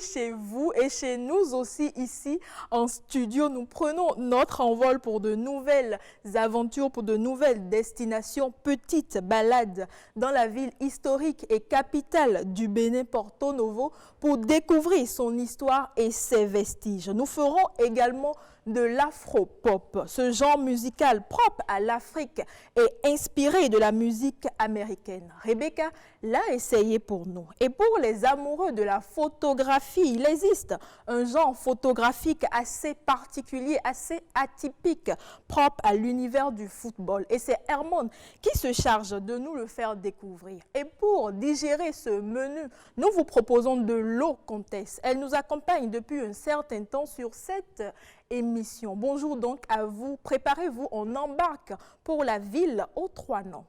chez vous et chez nous aussi ici en studio. Nous prenons notre envol pour de nouvelles aventures, pour de nouvelles destinations, petites balades dans la ville historique et capitale du Bénin, Porto Novo, pour découvrir son histoire et ses vestiges. Nous ferons également de l'afro-pop, ce genre musical propre à l'Afrique et inspiré de la musique américaine. Rebecca l'a essayé pour nous. Et pour les amoureux de la photographie, il existe un genre photographique assez particulier, assez atypique, propre à l'univers du football. Et c'est Hermone qui se charge de nous le faire découvrir. Et pour digérer ce menu, nous vous proposons de l'eau comtesse. Elle nous accompagne depuis un certain temps sur cette émission. Bonjour donc à vous. Préparez-vous, on embarque pour la ville aux trois noms.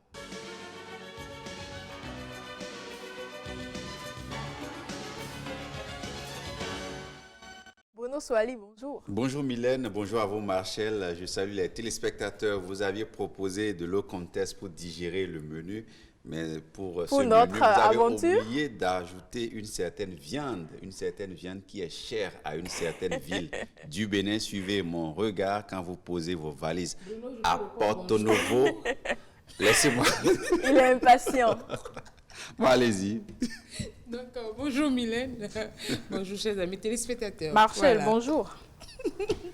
Bruno Soali, bonjour. Bonjour Mylène, bonjour à vous Marcel. Je salue les téléspectateurs. Vous aviez proposé de l'eau comtesse pour digérer le menu. Mais pour ce notre menu, vous avez aventure, oublié d'ajouter une certaine viande qui est chère à une certaine ville du Bénin. Suivez mon regard quand vous posez vos valises à Porto Novo. Laissez-moi. Il est impatient. Bon, allez-y. Donc, bonjour Mylène, bonjour chers amis téléspectateurs. Marcel, Voilà. bonjour.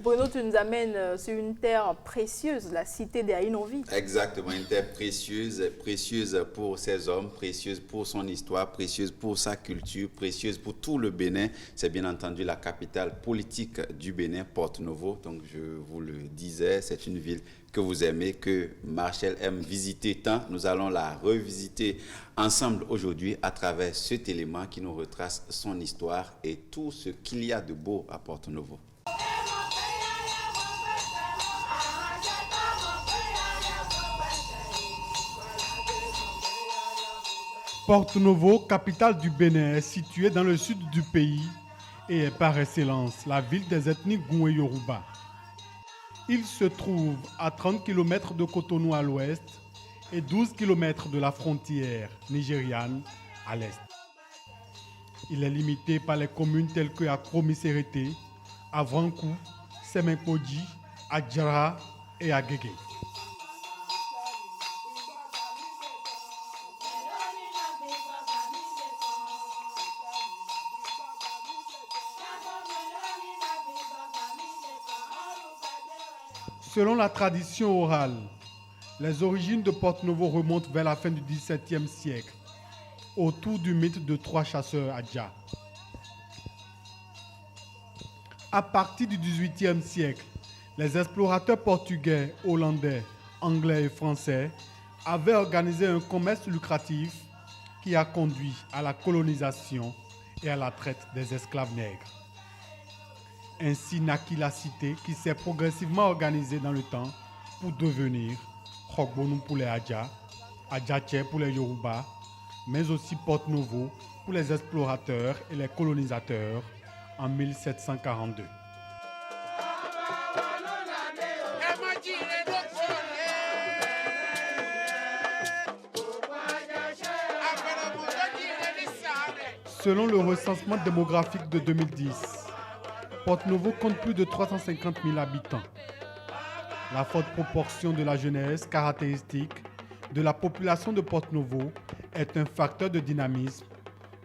Bruno, tu nous amènes sur une terre précieuse, la cité des Aïnovi. Exactement, une terre précieuse, précieuse pour ses hommes, précieuse pour son histoire, précieuse pour sa culture, précieuse pour tout le Bénin. C'est bien entendu la capitale politique du Bénin, Porto Novo. Donc je vous le disais, c'est une ville que vous aimez, que Marcel aime visiter tant. Nous allons la revisiter ensemble aujourd'hui à travers cet élément qui nous retrace son histoire et tout ce qu'il y a de beau à Porto Novo. Porto Novo, capitale du Bénin, est située dans le sud du pays et est par excellence la ville des ethnies Goum et Yoruba. Il se trouve à 30 km de Cotonou à l'ouest et 12 km de la frontière nigériane à l'est. Il est limité par les communes telles que Akro-Miserete, Avrankou, Semenkodji, Adjara et Agege. Selon la tradition orale, les origines de Porto Novo remontent vers la fin du XVIIe siècle, autour du mythe de trois chasseurs Adja. À partir du XVIIIe siècle, les explorateurs portugais, hollandais, anglais et français avaient organisé un commerce lucratif qui a conduit à la colonisation et à la traite des esclaves nègres. Ainsi naquit la cité qui s'est progressivement organisée dans le temps pour devenir Khogbonou pour les Adja, Adjache pour les Yoruba, mais aussi Porto Novo pour les explorateurs et les colonisateurs en 1742. Selon le recensement démographique de 2010, Porto Novo compte plus de 350 000 habitants. La forte proportion de la jeunesse caractéristique de la population de Porto Novo est un facteur de dynamisme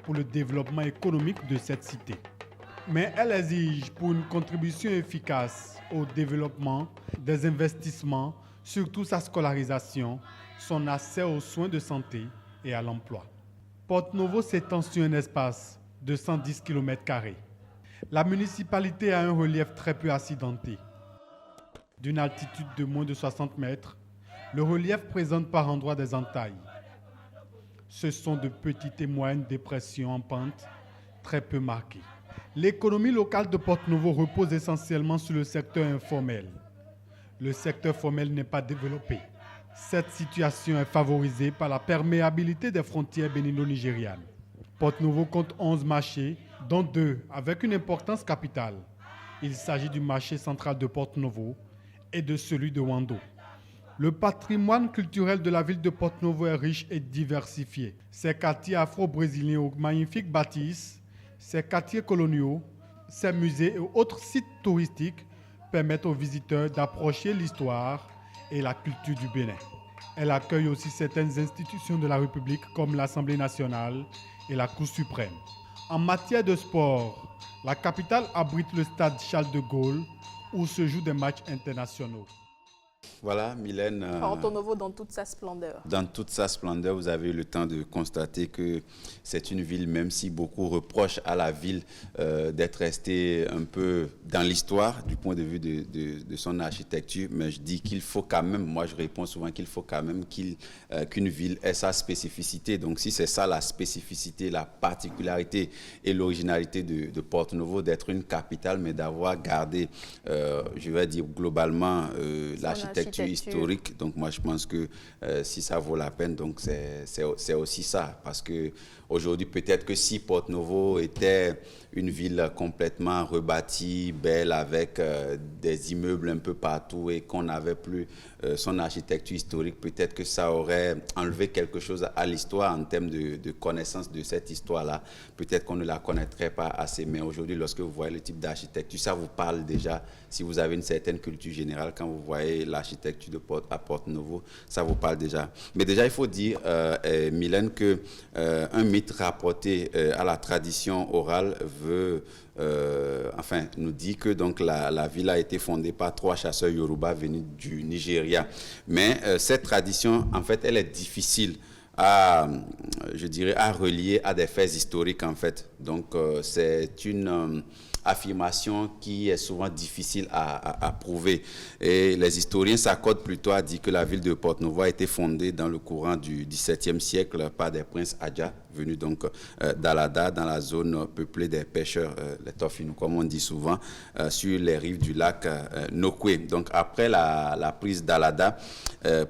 pour le développement économique de cette cité. Mais elle exige pour une contribution efficace au développement des investissements, surtout sa scolarisation, son accès aux soins de santé et à l'emploi. Porto Novo s'étend sur un espace de 110 km². La municipalité a un relief très peu accidenté. D'une altitude de moins de 60 mètres, le relief présente par endroits des entailles. Ce sont de petites et moyennes dépressions en pente, très peu marquées. L'économie locale de Porto Novo repose essentiellement sur le secteur informel. Le secteur formel n'est pas développé. Cette situation est favorisée par la perméabilité des frontières bénino-nigérianes. Porto Novo compte 11 marchés, dont 2 avec une importance capitale. Il s'agit du marché central de Porto Novo et de celui de Wando. Le patrimoine culturel de la ville de Porto Novo est riche et diversifié. Ses quartiers afro-brésiliens aux magnifiques bâtisses, Ces quartiers coloniaux, ces musées et autres sites touristiques permettent aux visiteurs d'approcher l'histoire et la culture du Bénin. Elle accueille aussi certaines institutions de la République comme l'Assemblée nationale et la Cour suprême. En matière de sport, la capitale abrite le stade Charles de Gaulle où se jouent des matchs internationaux. Voilà, Mylène. Porto Novo dans toute sa splendeur. Dans toute sa splendeur, vous avez eu le temps de constater que c'est une ville, même si beaucoup reprochent à la ville d'être restée un peu dans l'histoire du point de vue de son architecture, mais je dis qu'il faut quand même, moi je réponds souvent qu'il faut quand même qu'une ville ait sa spécificité. Donc si c'est ça la spécificité, la particularité et l'originalité de Porto Novo, d'être une capitale, mais d'avoir gardé, je vais dire globalement, l'architecture historique. Donc moi je pense que si ça vaut la peine, donc c'est aussi ça, parce que aujourd'hui peut-être que si Porto Novo était une ville complètement rebâtie, belle, avec des immeubles un peu partout et qu'on n'avait plus son architecture historique, peut-être que ça aurait enlevé quelque chose à l'histoire en termes de connaissance de cette histoire-là. Peut-être qu'on ne la connaîtrait pas assez, mais aujourd'hui, lorsque vous voyez le type d'architecture, ça vous parle déjà. Si vous avez une certaine culture générale, quand vous voyez l'architecture à Porto Novo, ça vous parle déjà. Mais déjà, il faut dire, Mylène, qu'un mythe rapporté à la tradition orale nous dit que donc, la ville a été fondée par 3 chasseurs Yoruba venus du Nigeria. Mais cette tradition, en fait, elle est difficile à relier à des faits historiques, en fait. Donc, c'est une affirmation qui est souvent difficile à prouver. Et les historiens s'accordent plutôt à dire que la ville de Porto Novo a été fondée dans le courant du XVIIe siècle par des princes Adja, venus donc d'Alada, dans la zone peuplée des pêcheurs, les Tofinu, comme on dit souvent, sur les rives du lac Nokwe. Donc après la prise d'Alada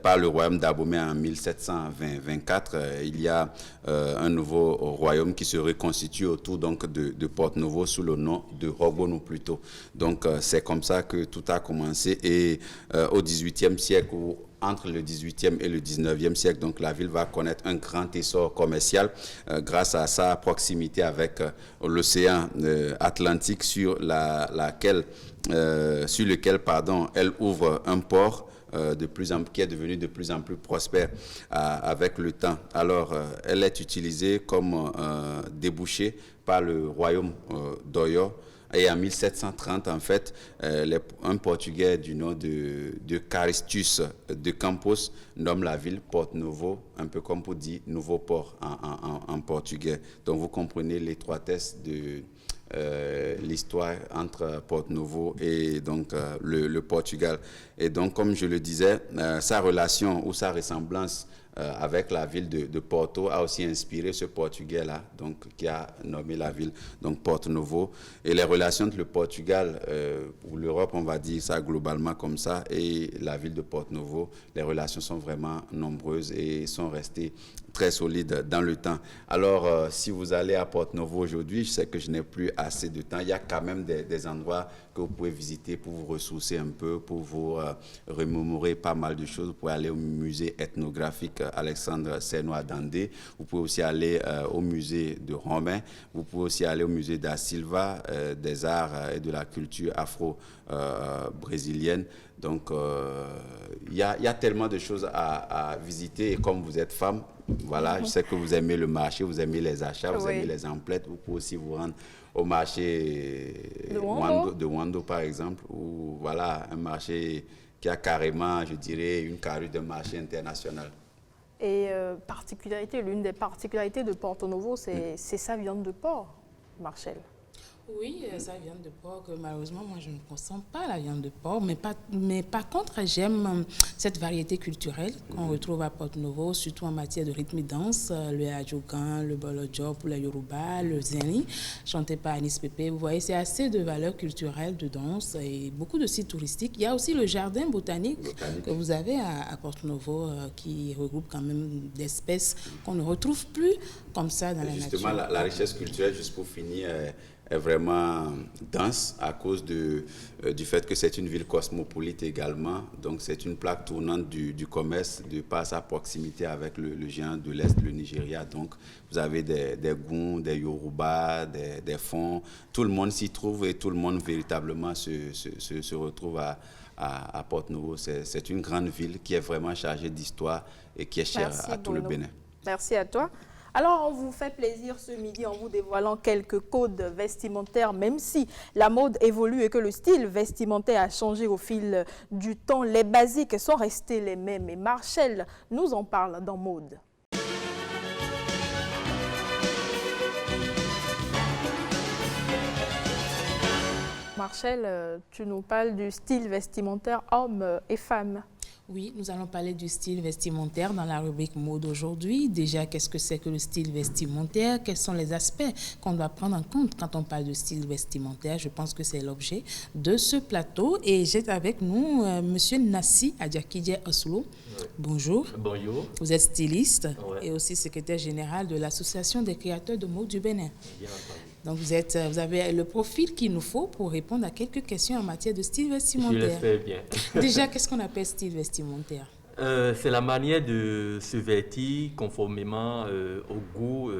par le royaume d'Abomey en 1724, il y a un nouveau royaume qui se reconstitue autour donc de Porto Novo sous le nom de Rogono plutôt. Donc c'est comme ça que tout a commencé, et au XVIIIe siècle, ou entre le 18e et le 19e siècle, donc la ville va connaître un grand essor commercial grâce à sa proximité avec l'océan Atlantique sur lequel elle ouvre un port qui est devenu de plus en plus prospère avec le temps. Alors, elle est utilisée comme débouché par le royaume d'Oyo. Et en 1730, en fait, un Portugais du nom de Caristus de Campos nomme la ville Porto Novo, un peu comme pour dire nouveau port en portugais. Donc vous comprenez l'étroitesse de l'histoire entre Porto Novo et donc le Portugal. Et donc, comme je le disais, sa relation ou sa ressemblance avec la ville de Porto a aussi inspiré ce Portugais-là, donc qui a nommé la ville donc Porto Novo. Et les relations entre le Portugal ou l'Europe, on va dire ça globalement comme ça, et la ville de Porto Novo, les relations sont vraiment nombreuses et sont restées très solides dans le temps. Alors, si vous allez à Porto Novo aujourd'hui, je sais que je n'ai plus assez de temps, il y a quand même des endroits que vous pouvez visiter pour vous ressourcer un peu, pour vous remémorer pas mal de choses. Vous pouvez aller au musée ethnographique Alexandre Seno Dande, vous pouvez aussi aller au musée de Romain, vous pouvez aussi aller au musée da Silva, des arts et de la culture afro-brésilienne. Donc, il y a tellement de choses à visiter, et comme vous êtes femme, voilà, je sais que vous aimez le marché, vous aimez les achats, vous aimez les emplettes, vous pouvez aussi vous rendre au marché de Wando, par exemple, ou voilà, un marché qui a carrément, je dirais, une carrure de marché international. Et l'une des particularités de Porto Novo, c'est sa viande de porc, Marcel. Oui, sa viande de porc, malheureusement, moi, je ne consomme pas la viande de porc, mais par contre, j'aime cette variété culturelle qu'on retrouve à Porto Novo, surtout en matière de rythme et danse, le Adjogan, le Bolojo pour les Yoruba, le Zeni, chanté par Anis Pepe. Vous voyez, c'est assez de valeurs culturelles, de danse et beaucoup de sites touristiques. Il y a aussi le jardin botanique que vous avez à Porto Novo, qui regroupe quand même des espèces qu'on ne retrouve plus comme ça dans la nature. Justement, la richesse culturelle, juste pour finir, est vraiment dense à cause du fait que c'est une ville cosmopolite également. Donc, c'est une plaque tournante du commerce de par sa proximité avec le géant de l'Est, le Nigeria. Donc, vous avez des Goun, des Yoruba, des Fon. Tout le monde s'y trouve et tout le monde véritablement se retrouve à Porto-Novo. C'est une grande ville qui est vraiment chargée d'histoire et qui est chère à tout le Bénin. Merci à toi. Alors, on vous fait plaisir ce midi en vous dévoilant quelques codes vestimentaires, même si la mode évolue et que le style vestimentaire a changé au fil du temps. Les basiques sont restés les mêmes et Marshall nous en parle dans Mode. Marshall, tu nous parles du style vestimentaire hommes et femmes. Oui, nous allons parler du style vestimentaire dans la rubrique mode aujourd'hui. Déjà, qu'est-ce que c'est que le style vestimentaire? Quels sont les aspects qu'on doit prendre en compte quand on parle de style vestimentaire? Je pense que c'est l'objet de ce plateau. Et j'ai avec nous Monsieur Nassi Adjakidje Oslo. Oui. Bonjour. Bonjour. Vous êtes styliste ouais. et aussi secrétaire général de l'Association des créateurs de mode du Bénin. Bien entendu. Donc, vous avez le profil qu'il nous faut pour répondre à quelques questions en matière de style vestimentaire. Je l'espère bien. Déjà, qu'est-ce qu'on appelle style vestimentaire? C'est la manière de se vêtir conformément au goût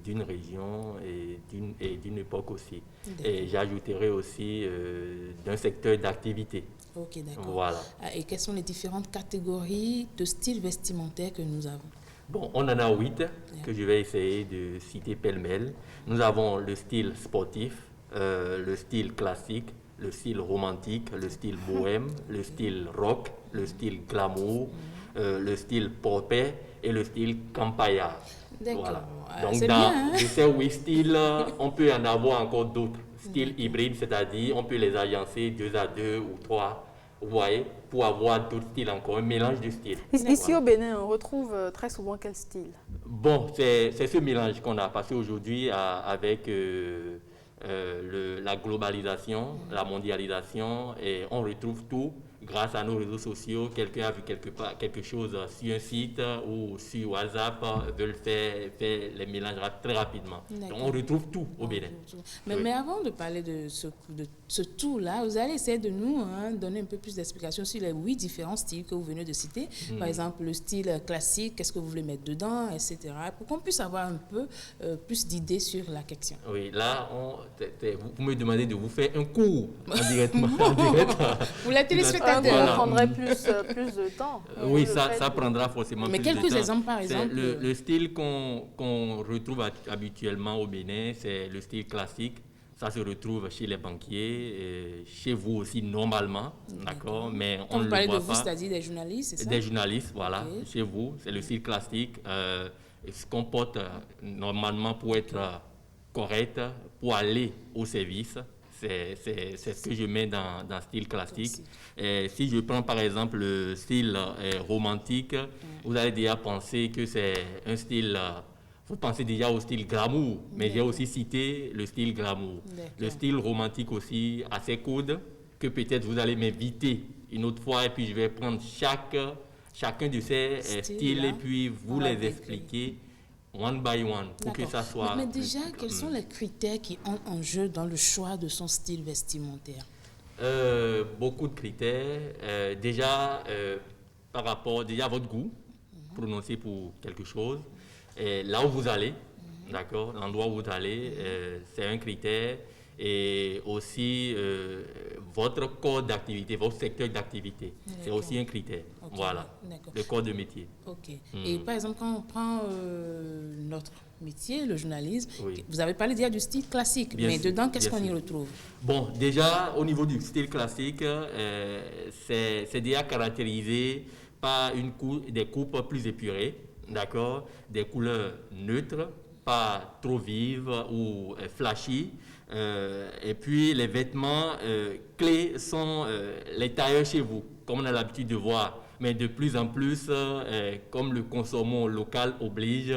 d'une région et d'une époque aussi. Et j'ajouterai aussi d'un secteur d'activité. Ok, d'accord. Voilà. Et quelles sont les différentes catégories de style vestimentaire que nous avons? Bon, on en a 8 que je vais essayer de citer pêle-mêle. Nous avons le style sportif, le style classique, le style romantique, le style bohème, le style rock, le style glamour, le style popé et le style campagnard. D'accord. Voilà. Donc, dans bien, hein? ces 8 styles, on peut en avoir encore d'autres. Styles hybrides, c'est-à-dire on peut les agencer 2 à 2 ou 3. Vous voyez, pour avoir d'autres styles encore, un mélange de styles. Ici au Bénin, on retrouve très souvent quel style? Bon, c'est ce mélange qu'on a passé aujourd'hui avec la globalisation, la mondialisation, et on retrouve tout grâce à nos réseaux sociaux. Quelqu'un a vu quelque chose sur un site ou sur WhatsApp, veut le faire les mélanges très rapidement. Donc on retrouve tout au Bénin. Mais avant de parler de ce tout-là, vous allez essayer de nous donner un peu plus d'explications sur les 8 différents styles que vous venez de citer. Par exemple, le style classique, qu'est-ce que vous voulez mettre dedans, etc. Pour qu'on puisse avoir un peu plus d'idées sur la question. Oui, là, vous me demandez de vous faire un cours en direct. Pour les téléspectateurs, ça prendrait plus de temps. Oui, ça prendra forcément mais plus de temps. Mais quelques exemples, par exemple. Le style qu'on retrouve habituellement au Bénin, c'est le style classique. Ça se retrouve chez les banquiers, chez vous aussi normalement, d'accord, mais on ne le voit pas. Vous parlez de vous, c'est-à-dire des journalistes, c'est ça? Des journalistes, voilà, chez vous, c'est le style classique. Il se comporte normalement pour être correct, pour aller au service. C'est ce que je mets dans le style classique. Et si je prends par exemple le style romantique, vous allez déjà penser que c'est un style... vous pensez déjà au style glamour, mais j'ai aussi cité le style glamour. Le style romantique aussi, assez codes, que peut-être vous allez m'inviter une autre fois et puis je vais prendre chacun de ces styles et puis vous les expliquer one by one pour que ça soit... Mais déjà, quels sont les critères qui entrent en jeu dans le choix de son style vestimentaire? Beaucoup de critères. Déjà, par rapport à votre goût, prononcé pour quelque chose. Et là où vous allez, d'accord, l'endroit où vous allez, c'est un critère. Et aussi votre corps d'activité, votre secteur d'activité, c'est aussi un critère. Okay. Voilà, le corps de métier. Ok. Et par exemple, quand on prend notre métier, le journalisme, vous avez parlé déjà du style classique, mais dedans, qu'est-ce qu'on y retrouve? Bon, déjà, au niveau du style classique, c'est déjà caractérisé par des coupes plus épurées. D'accord, des couleurs neutres, pas trop vives ou flashy. Et puis les vêtements clés sont les tailleurs chez vous, comme on a l'habitude de voir. Mais de plus en plus, comme le consommation local oblige,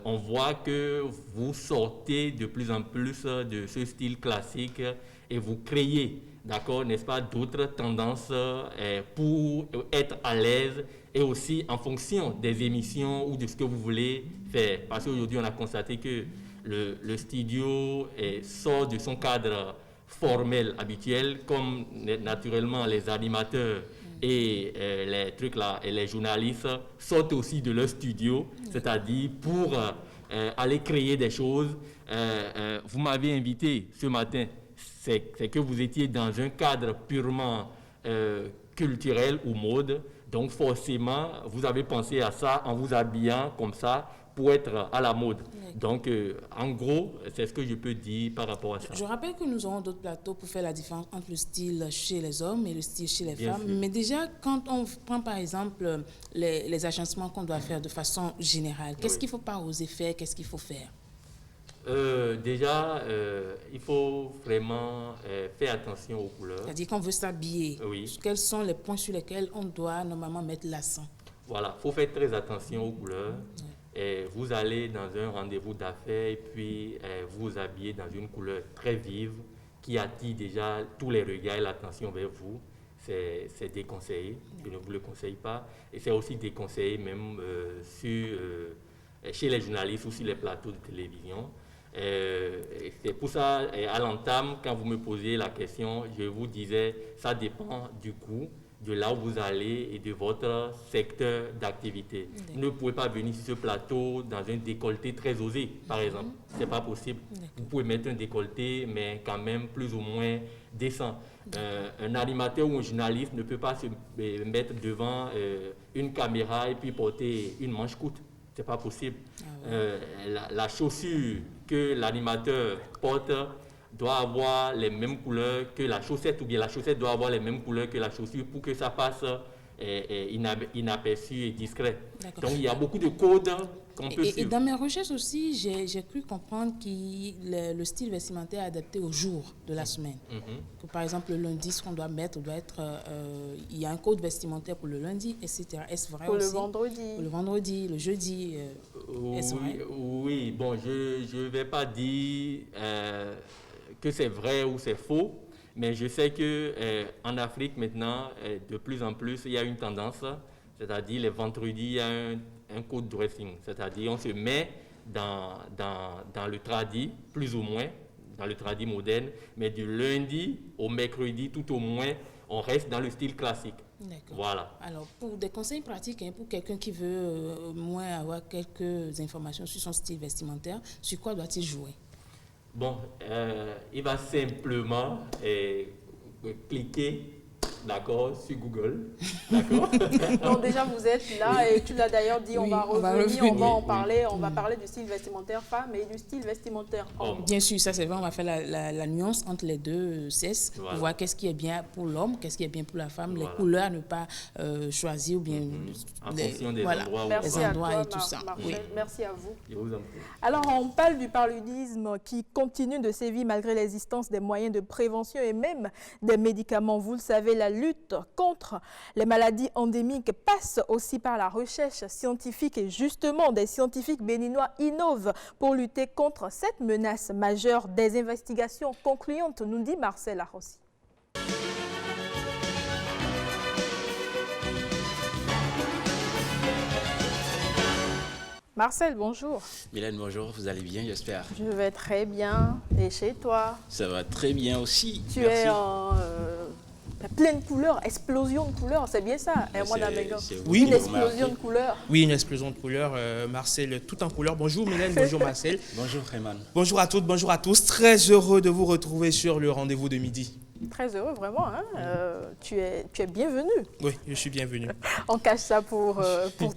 on voit que vous sortez de plus en plus de ce style classique et vous créez, d'accord, n'est-ce pas, d'autres tendances pour être à l'aise et aussi en fonction des émissions ou de ce que vous voulez faire. Parce qu'aujourd'hui, on a constaté que le studio sort de son cadre formel habituel, comme naturellement les animateurs et les trucs là, et les journalistes sortent aussi de leur studio, c'est-à-dire pour aller créer des choses. Vous m'avez invité ce matin, c'est que vous étiez dans un cadre purement culturel ou mode, donc forcément vous avez pensé à ça en vous habillant comme ça pour être à la mode. Donc, en gros, c'est ce que je peux dire par rapport à ça. Je rappelle que nous aurons d'autres plateaux pour faire la différence entre le style chez les hommes et le style chez les Bien femmes. sûr. Mais déjà, quand on prend par exemple les agencements qu'on doit faire de façon générale, qu'est-ce qu'il ne faut pas oser faire, qu'est-ce qu'il faut faire? Déjà, il faut vraiment faire attention aux couleurs. C'est-à-dire qu'on veut s'habiller. Oui. Quels sont les points sur lesquels on doit normalement mettre l'accent? Voilà, il faut faire très attention aux couleurs. Et vous allez dans un rendez-vous d'affaires et puis vous habillez dans une couleur très vive qui attire déjà tous les regards et l'attention vers vous. C'est déconseillé, je ne vous le conseille pas. Et c'est aussi déconseillé même chez les journalistes ou sur les plateaux de télévision. C'est pour ça, à l'entame, quand vous me posiez la question, je vous disais, ça dépend du coût, de là où vous allez et de votre secteur d'activité. Vous ne pouvez pas venir sur ce plateau dans un décolleté très osé, par exemple. Ce n'est pas possible. Vous pouvez mettre un décolleté, mais quand même plus ou moins décent. Un animateur ou un journaliste ne peut pas se mettre devant une caméra et puis porter une manche courte. Ce n'est pas possible. La chaussure que l'animateur porte doit avoir les mêmes couleurs que la chaussette, ou bien la chaussette doit avoir les mêmes couleurs que la chaussure pour que ça passe inaperçu et discret. Donc il y a beaucoup de codes qu'on peut suivre. Et dans mes recherches aussi, j'ai cru comprendre que le style vestimentaire est adapté au jour de la semaine. Que, par exemple, le lundi, ce qu'on doit mettre doit être... il y a un code vestimentaire pour le lundi, etc. Est-ce vrai Pour aussi? le vendredi. Pour le vendredi, le jeudi. Est-ce vrai? Oui, bon, je ne vais pas dire que c'est vrai ou c'est faux, mais je sais qu'en Afrique maintenant, de plus en plus, il y a une tendance, c'est-à-dire les vendredis, il y a un code dressing, c'est-à-dire on se met dans le tradi, plus ou moins, dans le tradi moderne, mais du lundi au mercredi, tout au moins, on reste dans le style classique. D'accord. Voilà. Alors, pour des conseils pratiques, pour quelqu'un qui veut moins avoir quelques informations sur son style vestimentaire, sur quoi doit-il jouer? Bon, il va simplement cliquer, d'accord, sur Google, d'accord. Non, déjà vous êtes là et tu l'as d'ailleurs dit, Oui, on va on va revenir, on va en revenir. parler, on va parler du style vestimentaire femme et du style vestimentaire homme. Bien sûr, ça c'est vrai, on va faire la nuance entre les deux sexes Voilà. pour voir qu'est-ce qui est bien pour l'homme, qu'est-ce qui est bien pour la femme, Voilà. les couleurs à ne pas choisir ou bien En fonction des endroits où Merci les à endroits toi, et tout ça. Marcel. Oui. Merci à vous. Je vous en prie. Alors, on parle du paludisme qui continue de sévir malgré l'existence des moyens de prévention et même des médicaments. Vous le savez, la lutte contre les maladies endémiques passe aussi par la recherche scientifique et justement, des scientifiques béninois innovent pour lutter contre cette menace majeure. Des investigations concluantes, nous dit Marcel Arrossi. Marcel, bonjour. Mylène, bonjour, vous allez bien, j'espère. Je vais très bien. Et chez toi? Ça va très bien aussi. Tu merci. es en pleine couleur, explosion de couleurs, c'est bien ça, Mais moi, c'est oui, une vous explosion remarquez. de couleurs. Oui, une explosion de couleurs. Marcel, tout en couleur. Bonjour Mylène, bonjour Marcel. Bonjour Rayman. Bonjour à toutes, bonjour à tous. Très heureux de vous retrouver sur le rendez-vous de midi. Très heureux, vraiment. Hein? Tu es bienvenu. Oui, je suis bienvenu. On cache ça pour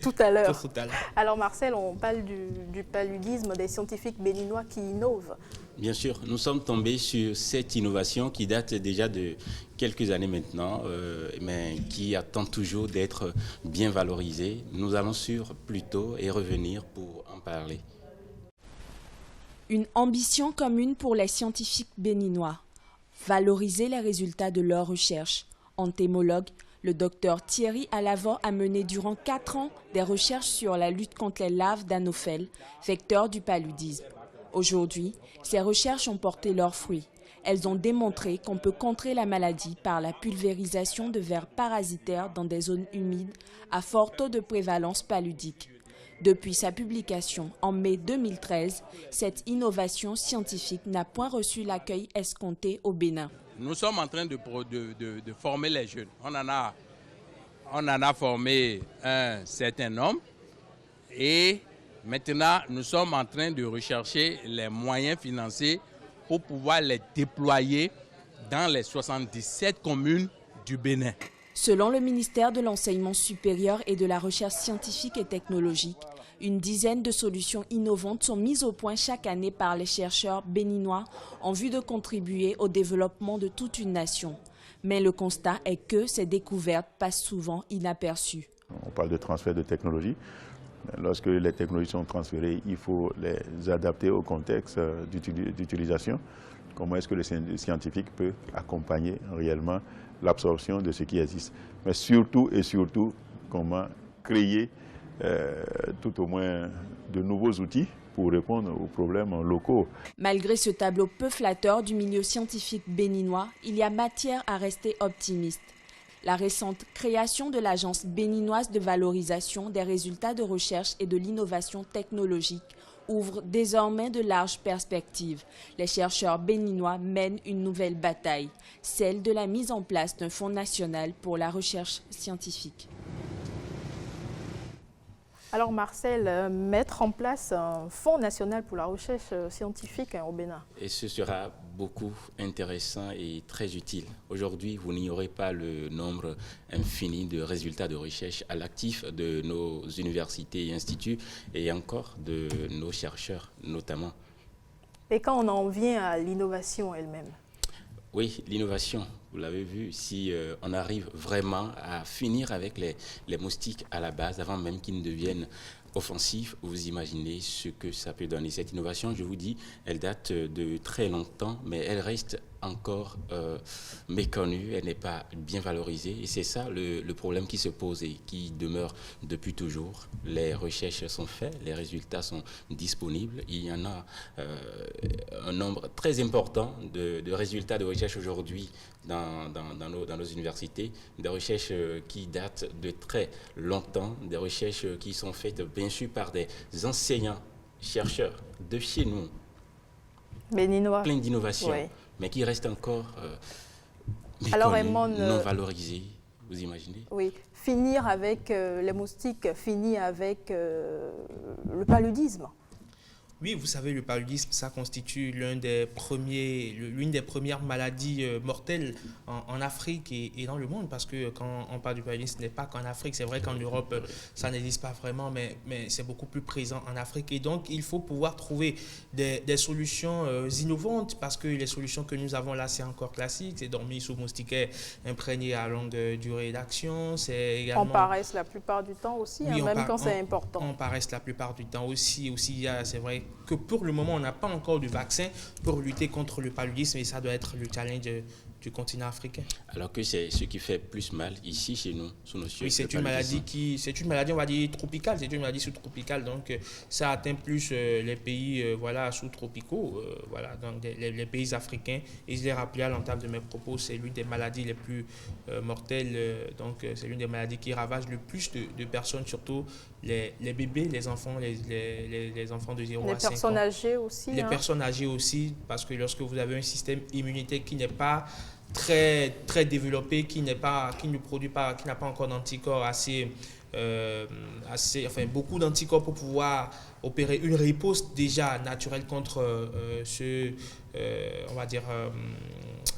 tout à l'heure. Pour tout à l'heure. Alors Marcel, on parle du paludisme, des scientifiques béninois qui innovent. Bien sûr, nous sommes tombés sur cette innovation qui date déjà de quelques années maintenant, mais qui attend toujours d'être bien valorisée. Nous allons sur Pluto et revenir pour en parler. Une ambition commune pour les scientifiques béninois. Valoriser les résultats de leurs recherches. Entomologue, le docteur Thierry Alavant a mené durant 4 ans des recherches sur la lutte contre les larves d'anophèles, vecteurs du paludisme. Aujourd'hui, ces recherches ont porté leurs fruits. Elles ont démontré qu'on peut contrer la maladie par la pulvérisation de vers parasitaires dans des zones humides à fort taux de prévalence paludique. Depuis sa publication en mai 2013, cette innovation scientifique n'a point reçu l'accueil escompté au Bénin. Nous sommes en train de former les jeunes. On en a formé un certain nombre et maintenant nous sommes en train de rechercher les moyens financiers pour pouvoir les déployer dans les 77 communes du Bénin. Selon le ministère de l'Enseignement supérieur et de la Recherche scientifique et technologique, une dizaine de solutions innovantes sont mises au point chaque année par les chercheurs béninois en vue de contribuer au développement de toute une nation. Mais le constat est que ces découvertes passent souvent inaperçues. On parle de transfert de technologie. Lorsque les technologies sont transférées, il faut les adapter au contexte d'utilisation. Comment est-ce que le scientifique peut accompagner réellement l'absorption de ce qui existe. Mais surtout et surtout, comment créer tout au moins de nouveaux outils pour répondre aux problèmes locaux. Malgré ce tableau peu flatteur du milieu scientifique béninois, il y a matière à rester optimiste. La récente création de l'Agence béninoise de valorisation des résultats de recherche et de l'innovation technologique ouvre désormais de larges perspectives. Les chercheurs béninois mènent une nouvelle bataille, celle de la mise en place d'un fonds national pour la recherche scientifique. Alors Marcel, mettre en place un fonds national pour la recherche scientifique au Bénin. Et ce sera beaucoup intéressant et très utile. Aujourd'hui, vous n'ignorez pas le nombre infini de résultats de recherche à l'actif de nos universités et instituts et encore de nos chercheurs notamment. Et quand on en vient à l'innovation elle-même? Oui, l'innovation, vous l'avez vu, si on arrive vraiment à finir avec les moustiques à la base, avant même qu'ils ne deviennent offensifs, vous imaginez ce que ça peut donner. Cette innovation, je vous dis, elle date de très longtemps, mais elle reste encore méconnue, elle n'est pas bien valorisée. Et c'est ça le problème qui se pose et qui demeure depuis toujours. Les recherches sont faites, les résultats sont disponibles. Il y en a un nombre très important de résultats de recherche aujourd'hui dans nos universités, des recherches qui datent de très longtemps, des recherches qui sont faites bien sûr par des enseignants, chercheurs de chez nous, béninois, plein d'innovations, oui, mais qui restent encore alors, méconnus, non valorisés, vous imaginez? Oui, finir avec les moustiques, finir avec le paludisme. Oui, vous savez, le paludisme, ça constitue l'une des premières maladies mortelles en Afrique et dans le monde, parce que quand on parle du paludisme, ce n'est pas qu'en Afrique. C'est vrai qu'en Europe, ça n'existe pas vraiment, mais c'est beaucoup plus présent en Afrique. Et donc, il faut pouvoir trouver des solutions innovantes, parce que les solutions que nous avons là, c'est encore classique. C'est dormir sous moustiquaire imprégné à longue durée d'action. On paresse la plupart du temps aussi, oui, même quand c'est important. On paresse la plupart du temps aussi. C'est vrai que pour le moment, on n'a pas encore de vaccin pour lutter contre le paludisme et ça doit être le challenge du continent africain. Alors que c'est ce qui fait plus mal ici chez nous, sous nos cieux. Oui, c'est une maladie, on va dire, tropicale, c'est une maladie sous-tropicale, donc ça atteint plus les pays sous-tropicaux, donc les pays africains. Et je l'ai rappelé à l'entame de mes propos, c'est l'une des maladies les plus mortelles, donc c'est l'une des maladies qui ravage le plus de personnes, surtout les bébés, les enfants, les enfants de 0 à 5 ans. Les personnes âgées aussi. Les personnes âgées aussi, parce que lorsque vous avez un système immunitaire qui n'est pas très développé, qui n'a pas encore d'anticorps beaucoup d'anticorps pour pouvoir opérer une riposte déjà naturelle contre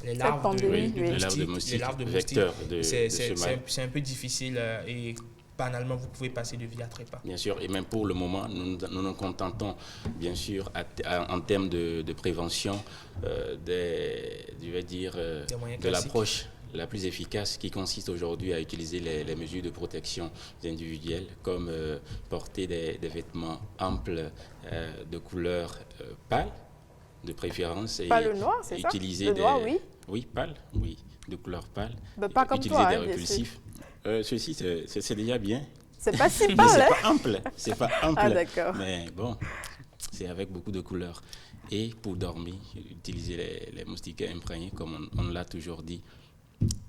les larves de moustiques. C'est un peu difficile et banalement, vous pouvez passer de vie à trépas. Bien sûr, et même pour le moment, nous nous contentons, bien sûr, en termes de prévention, de l'approche la plus efficace qui consiste aujourd'hui à utiliser les mesures de protection individuelle, comme porter des vêtements amples de couleur pâle, de préférence. Pas le noir, c'est ça? Utiliser le noir, oui. Oui, pâle, oui, de couleur pâle. Pas comme utiliser toi, des répulsifs. Ceci, c'est déjà bien. C'est pas si pâle, c'est pas ample. Ah, d'accord. Mais bon, c'est avec beaucoup de couleurs. Et pour dormir, utiliser les moustiquaires imprégnés, comme on l'a toujours dit.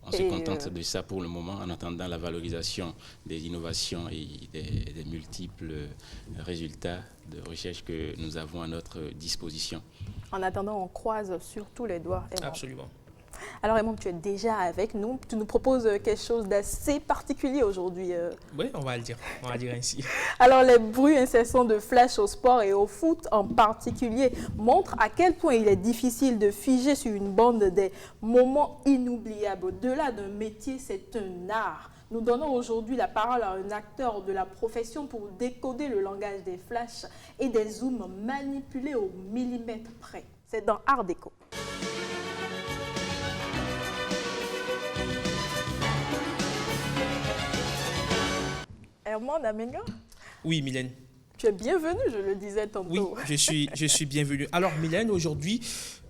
On se contente de ça pour le moment, en attendant la valorisation des innovations et des multiples résultats de recherche que nous avons à notre disposition. En attendant, on croise surtout les doigts. Absolument. Alors Raymond, tu es déjà avec nous. Tu nous proposes quelque chose d'assez particulier aujourd'hui. Oui, on va le dire. On va dire ainsi. Alors les bruits incessants de flash au sport et au foot en particulier montrent à quel point il est difficile de figer sur une bande des moments inoubliables. Au-delà d'un métier, c'est un art. Nous donnons aujourd'hui la parole à un acteur de la profession pour décoder le langage des flashs et des zooms manipulés au millimètre près. C'est dans Art Déco. Herman Amenga? Oui, Mylène. Tu es bienvenue, je le disais tantôt. Oui, je suis bienvenue. Alors, Mylène, aujourd'hui,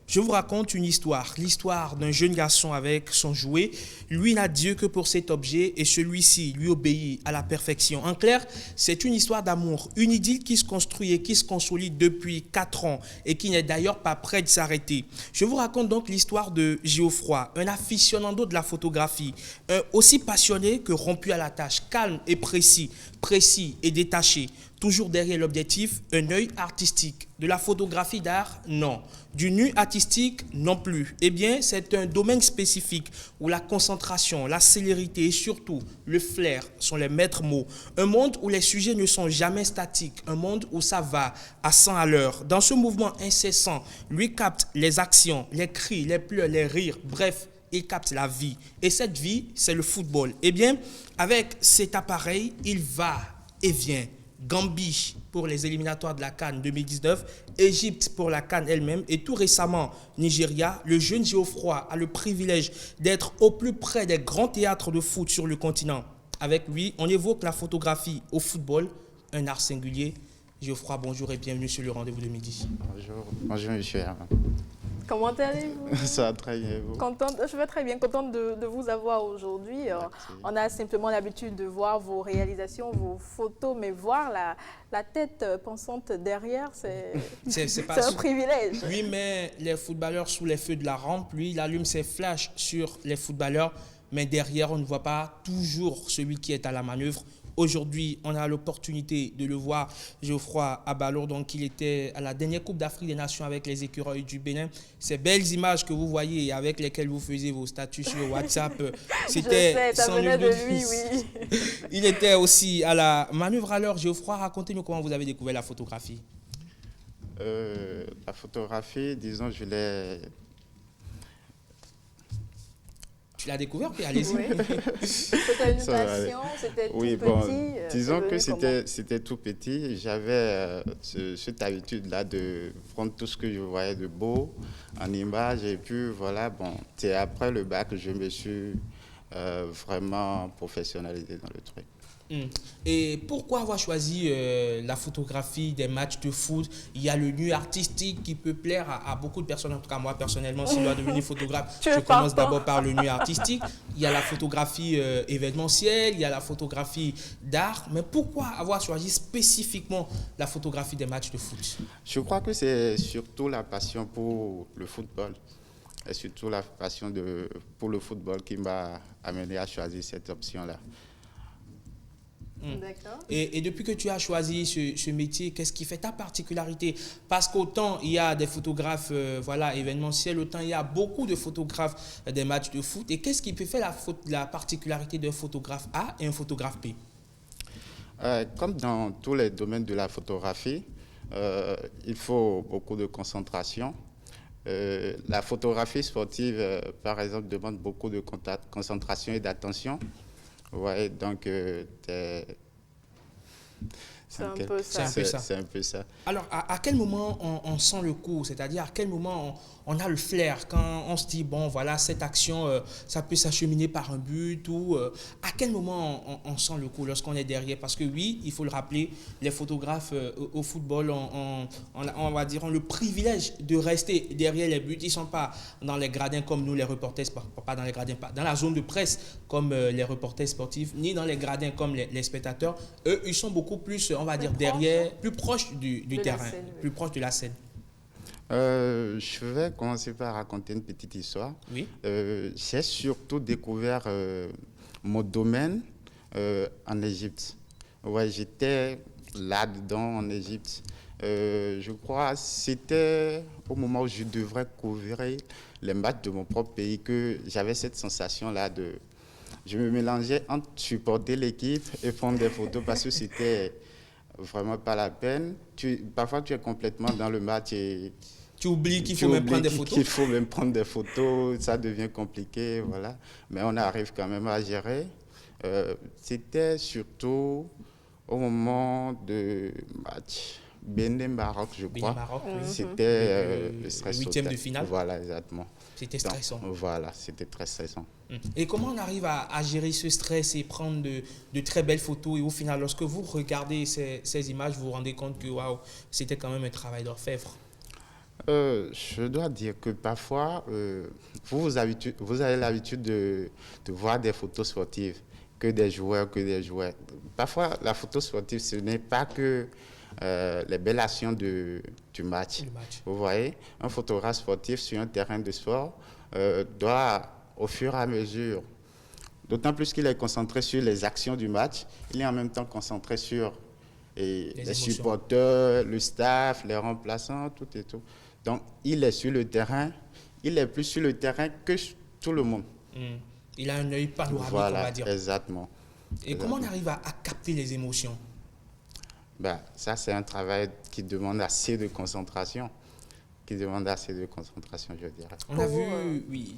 je vous raconte une histoire. L'histoire d'un jeune garçon avec son jouet. Lui n'a Dieu que pour cet objet et celui-ci lui obéit à la perfection. En clair, c'est une histoire d'amour, une idylle qui se construit et qui se consolide depuis 4 ans et qui n'est d'ailleurs pas près de s'arrêter. Je vous raconte donc l'histoire de Geoffroy, un aficionado de la photographie, aussi passionné que rompu à la tâche, calme et précis et détaché. Toujours derrière l'objectif, un œil artistique. De la photographie d'art, non. Du nu artistique, non plus. Eh bien, c'est un domaine spécifique où la concentration, la célérité et surtout le flair sont les maîtres mots. Un monde où les sujets ne sont jamais statiques. Un monde où ça va à 100 à l'heure. Dans ce mouvement incessant, lui capte les actions, les cris, les pleurs, les rires, bref, il capte la vie. Et cette vie, c'est le football. Eh bien, avec cet appareil, il va et vient. Gambie pour les éliminatoires de la CAN 2019, Égypte pour la CAN elle-même et tout récemment Nigeria. Le jeune Geoffroy a le privilège d'être au plus près des grands théâtres de foot sur le continent. Avec lui, on évoque la photographie au football, un art singulier. Geoffroy, bonjour et bienvenue sur le rendez-vous de midi. Bonjour monsieur Herman. Comment allez-vous? Ça va très bien, vous? Je vais très bien, contente de vous avoir aujourd'hui. On a simplement l'habitude de voir vos réalisations, vos photos, mais voir la tête pensante derrière, c'est un privilège. Lui met les footballeurs sous les feux de la rampe, lui il allume ses flashs sur les footballeurs, mais derrière on ne voit pas toujours celui qui est à la manœuvre. Aujourd'hui, on a l'opportunité de le voir, Geoffroy à Balourd. Donc, il était à la dernière Coupe d'Afrique des Nations avec les Écureuils du Bénin. Ces belles images que vous voyez avec lesquelles vous faisiez vos statuts sur WhatsApp, c'était ça venait de lui, oui. Il était aussi à la manœuvre. Alors, Geoffroy, racontez-nous comment vous avez découvert la photographie. La photographie, disons, je l'ai... Tu l'as découvert, puis allez-y. Oui. C'était une passion, c'était tout petit. Disons que c'était tout petit. J'avais cette habitude-là de prendre tout ce que je voyais de beau en image. Et puis voilà, bon, c'est après le bac que je me suis vraiment professionnalisé dans le truc. Et pourquoi avoir choisi la photographie des matchs de foot? Il y a le nu artistique qui peut plaire à beaucoup de personnes. En tout cas, moi, personnellement, si je dois devenir photographe, je commence d'abord par le nu artistique. Il y a la photographie événementielle, il y a la photographie d'art. Mais pourquoi avoir choisi spécifiquement la photographie des matchs de foot? Je crois que c'est surtout la passion pour le football. Et surtout la passion pour le football qui m'a amené à choisir cette option-là. D'accord. Et depuis que tu as choisi ce métier, qu'est-ce qui fait ta particularité? Parce qu'autant il y a des photographes événementiels, autant il y a beaucoup de photographes des matchs de foot. Et qu'est-ce qui peut faire la particularité d'un photographe A et un photographe B? Comme dans tous les domaines de la photographie, il faut beaucoup de concentration. La photographie sportive, par exemple, demande beaucoup de concentration et d'attention. Ouais, donc c'est un peu ça. C'est un peu ça. Alors, à quel moment on sent le coup? C'est-à-dire, à quel moment on a le flair? Quand on se dit, bon, voilà, cette action, ça peut s'acheminer par un but ou... à quel moment on sent le coup lorsqu'on est derrière? Parce que oui, il faut le rappeler, les photographes au football, on va dire, ont le privilège de rester derrière les buts. Ils ne sont pas dans les gradins comme nous, les reporters, pas dans les gradins, pas dans la zone de presse comme les reporters sportifs, ni dans les gradins comme les spectateurs. Eux, ils sont beaucoup plus, on va dire, derrière, plus proches du terrain, plus proches de la scène. Je vais commencer par raconter une petite histoire. Oui. J'ai surtout découvert mon domaine en Égypte. Ouais, j'étais là-dedans en Égypte. Je crois que c'était au moment où je devrais couvrir les matchs de mon propre pays que j'avais cette sensation-là de... Je me mélangeais entre supporter l'équipe et prendre des photos parce que c'était vraiment pas la peine. Parfois, tu es complètement dans le match et... Tu oublies qu'il faut même prendre des photos. Qu'il faut même prendre des photos, ça devient compliqué, voilà. Mais on arrive quand même à gérer. C'était surtout au moment de match Bénin-Maroc, je crois. Bénin-Maroc, oui. C'était le stress le 8e de finale. Voilà, exactement. C'était stressant. Donc, voilà, c'était très stressant. Et comment on arrive à gérer ce stress et prendre de très belles photos et au final, lorsque vous regardez ces images, vous vous rendez compte que waouh, c'était quand même un travail d'orfèvre? Je dois dire que parfois, vous avez l'habitude de voir des photos sportives, que des joueurs. Parfois, la photo sportive, ce n'est pas que les belles actions du match. Vous voyez, un photographe sportif sur un terrain de sport doit, au fur et à mesure, d'autant plus qu'il est concentré sur les actions du match, il est en même temps concentré sur les supporters, le staff, les remplaçants, tout et tout. Donc, il est sur le terrain, il est plus sur le terrain que tout le monde. Il a un œil panoramique, voilà, on va dire. Exactement. Et comment on arrive à capter les émotions? Ça, c'est un travail qui demande assez de concentration. Je dirais. On a vu, oui,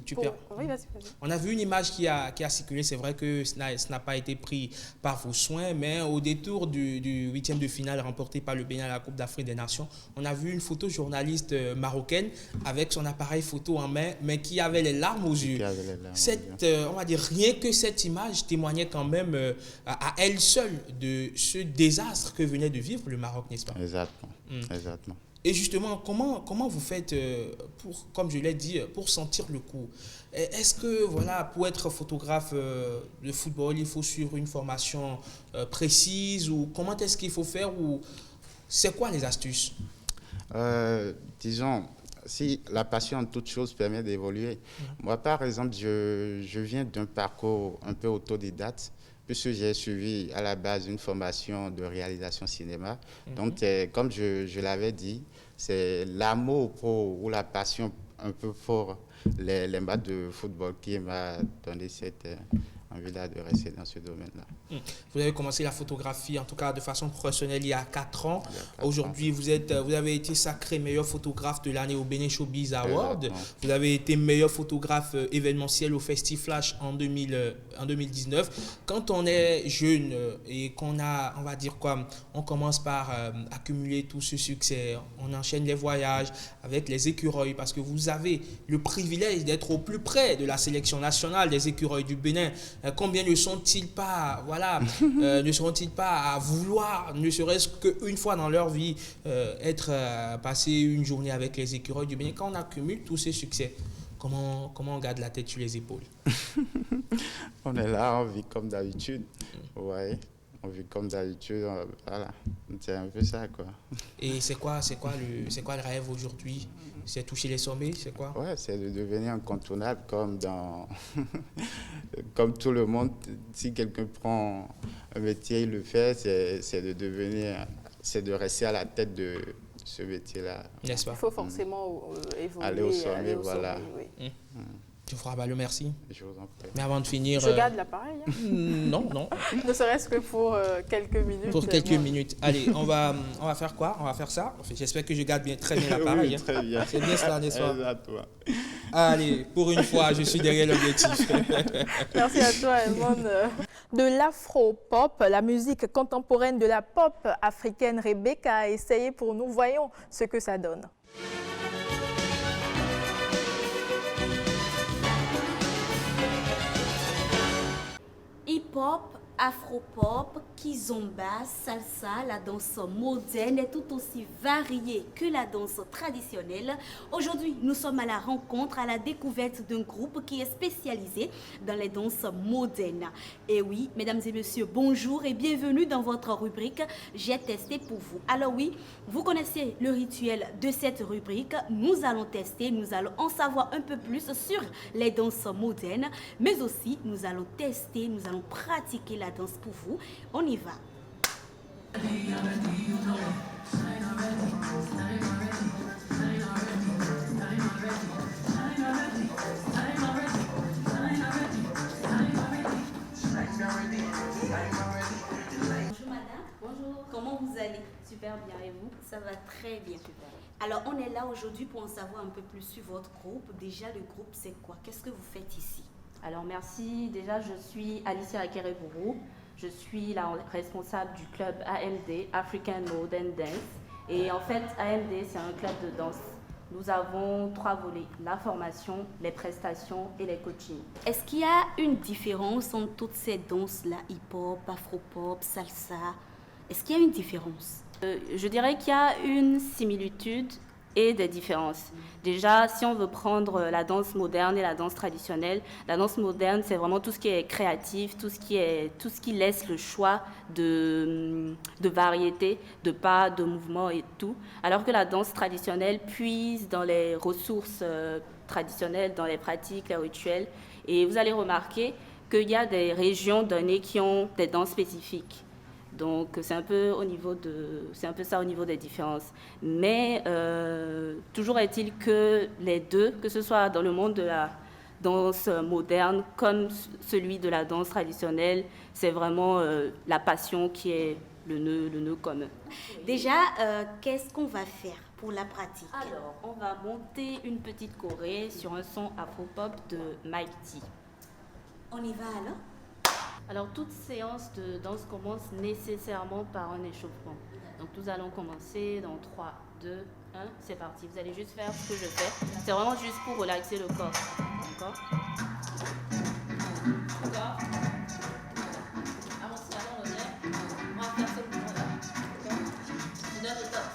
on a vu une image qui a circulé. C'est vrai que ce n'a pas été pris par vos soins, mais au détour du 8e de finale remporté par le Bénin à la Coupe d'Afrique des Nations, on a vu une photojournaliste marocaine avec son appareil photo en main, mais qui avait les larmes aux yeux. On va dire, rien que cette image témoignait quand même à elle seule de ce désastre que venait de vivre le Maroc, n'est-ce pas? Exactement. Et justement, comment vous faites, comme je l'ai dit, pour sentir le coup? Est-ce que, voilà, pour être photographe de football, il faut suivre une formation précise? Ou comment est-ce qu'il faut faire? Ou c'est quoi les astuces? Disons, si la passion en toute chose permet d'évoluer. Moi, par exemple, je viens d'un parcours un peu autodidacte, puisque j'ai suivi à la base une formation de réalisation cinéma. Donc, comme je l'avais dit, c'est l'amour ou la passion un peu pour les matchs de football qui m'a donné cette envie-là de rester dans ce domaine-là. Vous avez commencé la photographie, en tout cas de façon professionnelle, il y a 4 ans. Aujourd'hui, vous avez été sacré meilleur photographe de l'année au Bénin Showbiz Award. Vous avez été meilleur photographe événementiel au Festiflash en 2019. Quand on est jeune et qu'on a, on va dire quoi, on commence par accumuler tout ce succès, on enchaîne les voyages avec les écureuils parce que vous avez le privilège d'être au plus près de la sélection nationale des écureuils du Bénin. Combien ne sont-ils pas, voilà, ne seront-ils pas à vouloir, ne serait-ce qu'une fois dans leur vie, passer une journée avec les écureuils du Bénin? Quand on accumule tous ces succès, comment on garde la tête sur les épaules? On est là, on vit comme d'habitude. Ouais, on vit comme d'habitude. Voilà, c'est un peu ça, quoi. Et c'est quoi le rêve aujourd'hui? C'est toucher les sommets, c'est quoi? Ouais, c'est de devenir incontournable comme comme tout le monde. Si quelqu'un prend un métier, il le fait, c'est de rester à la tête de ce métier-là. N'est-ce pas? Il faut forcément évoluer. Aller au sommet, voilà. Oui. Je vous le merci. Je vous en prie. Mais avant de finir... Je garde l'appareil. Non. Ne serait-ce que pour quelques minutes. Pour quelques minutes. Allez, on va faire quoi? On va faire ça. J'espère que je garde très bien l'appareil. Oui, très bien. C'est bien cela, n'est-ce pas? Exactement. Allez, pour une fois, je suis derrière l'objectif. Merci à toi, Edmond. De l'afro-pop, la musique contemporaine de la pop africaine, Rebecca a essayé pour nous. Voyons ce que ça donne. Hip-hop, afro-pop, kizomba, salsa, la danse moderne est tout aussi variée que la danse traditionnelle. Aujourd'hui, nous sommes à la rencontre, à la découverte d'un groupe qui est spécialisé dans les danses modernes. Et oui, mesdames et messieurs, bonjour et bienvenue dans votre rubrique J'ai testé pour vous. Alors oui, vous connaissez le rituel de cette rubrique. Nous allons tester, nous allons en savoir un peu plus sur les danses modernes, mais aussi nous allons tester, nous allons pratiquer la danse pour vous. On y va. Bonjour madame. Bonjour. Comment vous allez? Super bien. Et vous? Ça va très bien. Super. Alors on est là aujourd'hui pour en savoir un peu plus sur votre groupe. Déjà le groupe c'est quoi? Qu'est-ce que vous faites ici? Alors merci. Déjà je suis Alicia Akereburu. Je suis la responsable du club AMD, African Modern Dance. Et en fait, AMD, c'est un club de danse. Nous avons 3 volets, la formation, les prestations et les coachings. Est-ce qu'il y a une différence entre toutes ces danses-là, hip-hop, afro-pop, salsa? Est-ce qu'il y a une différence? Je dirais qu'il y a une similitude et des différences. Déjà, si on veut prendre la danse moderne et la danse traditionnelle, la danse moderne, c'est vraiment tout ce qui est créatif, tout ce qui laisse le choix de variété, de pas, de mouvements et tout. Alors que la danse traditionnelle puise dans les ressources traditionnelles, dans les pratiques, les rituels. Et vous allez remarquer qu'il y a des régions données qui ont des danses spécifiques. Donc c'est un peu ça au niveau des différences. Mais toujours est-il que les deux, que ce soit dans le monde de la danse moderne comme celui de la danse traditionnelle, c'est vraiment la passion qui est le nœud commun. Déjà, qu'est-ce qu'on va faire pour la pratique? Alors, on va monter une petite choré sur un son afro-pop de Mike T. On y va alors? Alors, toute séance de danse commence nécessairement par un échauffement. Donc, nous allons commencer dans 3, 2, 1, c'est parti. Vous allez juste faire ce que je fais. C'est vraiment juste pour relaxer le corps. D'accord? D'accord? Avancez avant le nez. On va faire ce mouvement-là. D'accord? Je donne le top.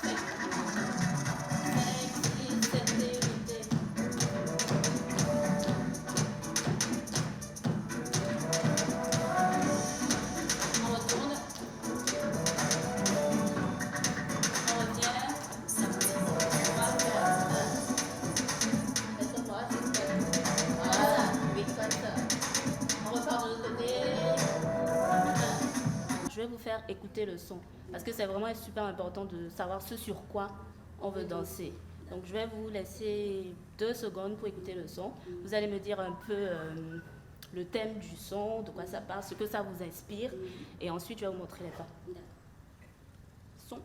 5, 6, 7, 8. Je vais vous faire écouter le son parce que c'est vraiment super important de savoir ce sur quoi on veut danser. Donc je vais vous laisser 2 secondes pour écouter le son. Vous allez me dire un peu le thème du son, de quoi ça parle, ce que ça vous inspire et ensuite je vais vous montrer les pas. Son.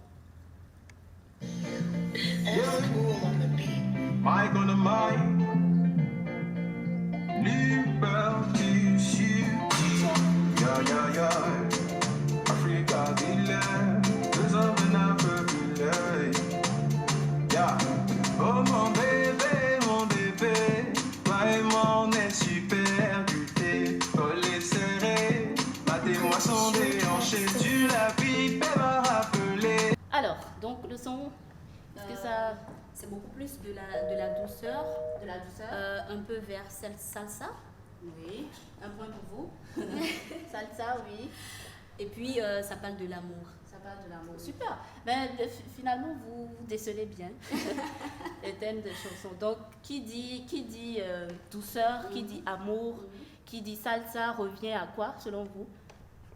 Oh mon bébé, toi et moi on est super butés, collés serrés, battez-moi son déhanché, tu la pipe et m'a rappelé. Alors, donc le son, est-ce que ça... C'est beaucoup plus de la douceur. De la douceur. Un peu vers salsa. Oui, un point pour vous. Salsa, oui. Et puis, ça parle de l'amour. Ça parle de l'amour. Super. Mais finalement, vous décelez bien les thèmes des chansons. Donc, qui dit douceur, qui dit amour, qui dit salsa revient à quoi, selon vous,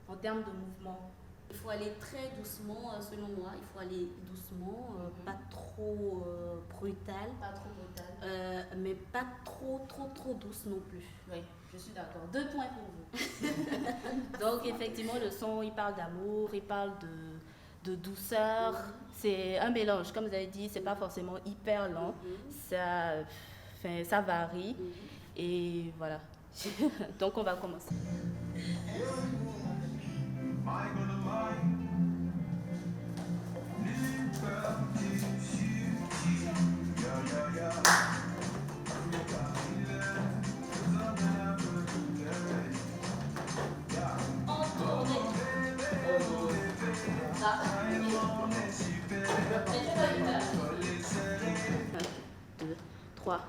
en termes de mouvement? Il faut aller très doucement, selon moi. Il faut aller doucement, pas trop brutal. Pas trop brutal. Mais pas trop douce non plus. Oui, je suis d'accord. 2 points pour vous. Donc, effectivement, le son, il parle d'amour, il parle de douceur. C'est un mélange. Comme vous avez dit, c'est pas forcément hyper lent. Ça varie. Et voilà. Donc, on va commencer. 2, 3,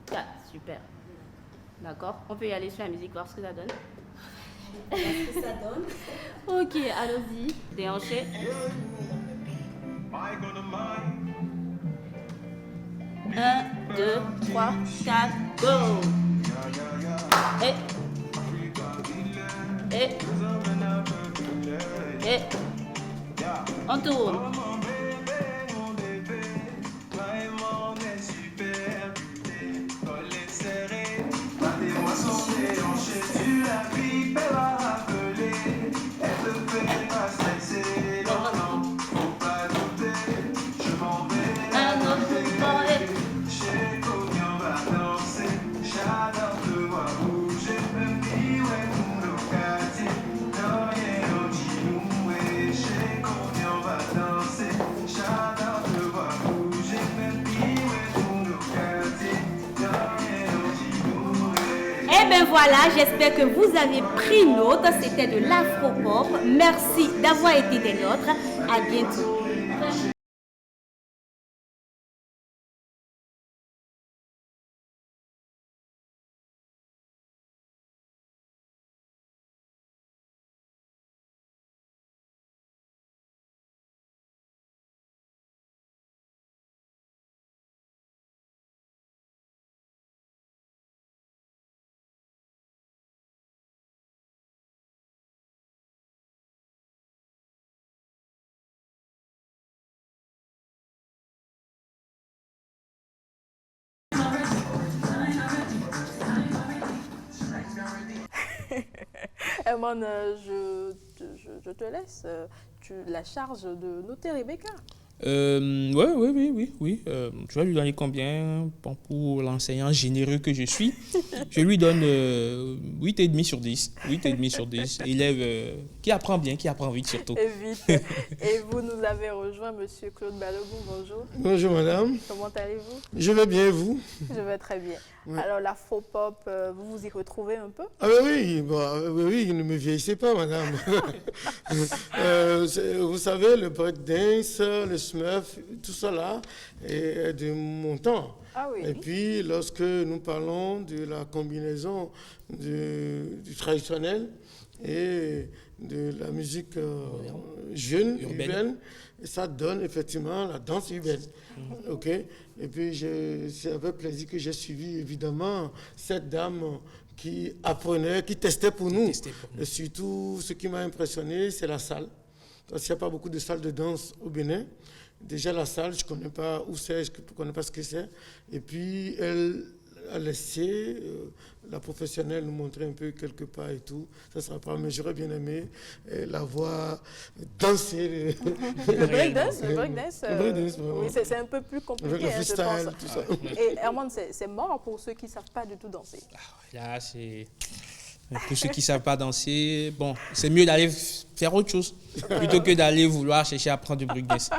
4, super. D'accord, on peut y aller sur la musique, voir ce que ça donne. Ce que ça donne. Ok, allons-y, déhanché. 1, 2, 3, 4, go! Et on tourne. Eh bien voilà, j'espère que vous avez pris note. C'était de l'afro-pop. Merci d'avoir été des nôtres. À bientôt. Herman, je te laisse la charge de noter Rebecca. Oui. Je vais lui donner combien? Bon, pour l'enseignant généreux que je suis, je lui donne 8,5 sur 10. 8,5 sur 10. Élève qui apprend bien, qui apprend vite surtout. Et vite. Et vous nous avez rejoint, monsieur Claude Balogun. Bonjour. Bonjour, madame. Comment allez-vous? Je vais bien, et vous? Je vais très bien. Oui. Alors, l'afro-pop, vous vous y retrouvez un peu? Ah oui, ne me vieillissez pas, madame. Vous savez, le breakdance, le smurf, tout ça là est de mon temps. Ah oui. Et puis, lorsque nous parlons de la combinaison du traditionnel et de la musique jeune, urbaine, ça donne effectivement la danse urbaine. Ok. Et puis, c'est avec plaisir que j'ai suivi évidemment cette dame qui apprenait, qui testait pour nous. Et surtout, ce qui m'a impressionné, c'est la salle. Parce qu'il n'y a pas beaucoup de salles de danse au Bénin. Déjà, la salle, je ne connais pas où c'est, je ne connais pas ce que c'est. Et puis, elle a laissé la professionnelle nous montrer un peu quelque part et tout. Ça sera pas, mais j'aurais bien aimé la voir danser. Le breakdance, oui, c'est un peu plus compliqué, avec le freestyle, je pense. tout ça. Et Herman, c'est mort pour ceux qui ne savent pas du tout danser. Là, c'est... Pour ceux qui ne savent pas danser, bon, c'est mieux d'aller faire autre chose plutôt que d'aller vouloir chercher à apprendre du breakdance.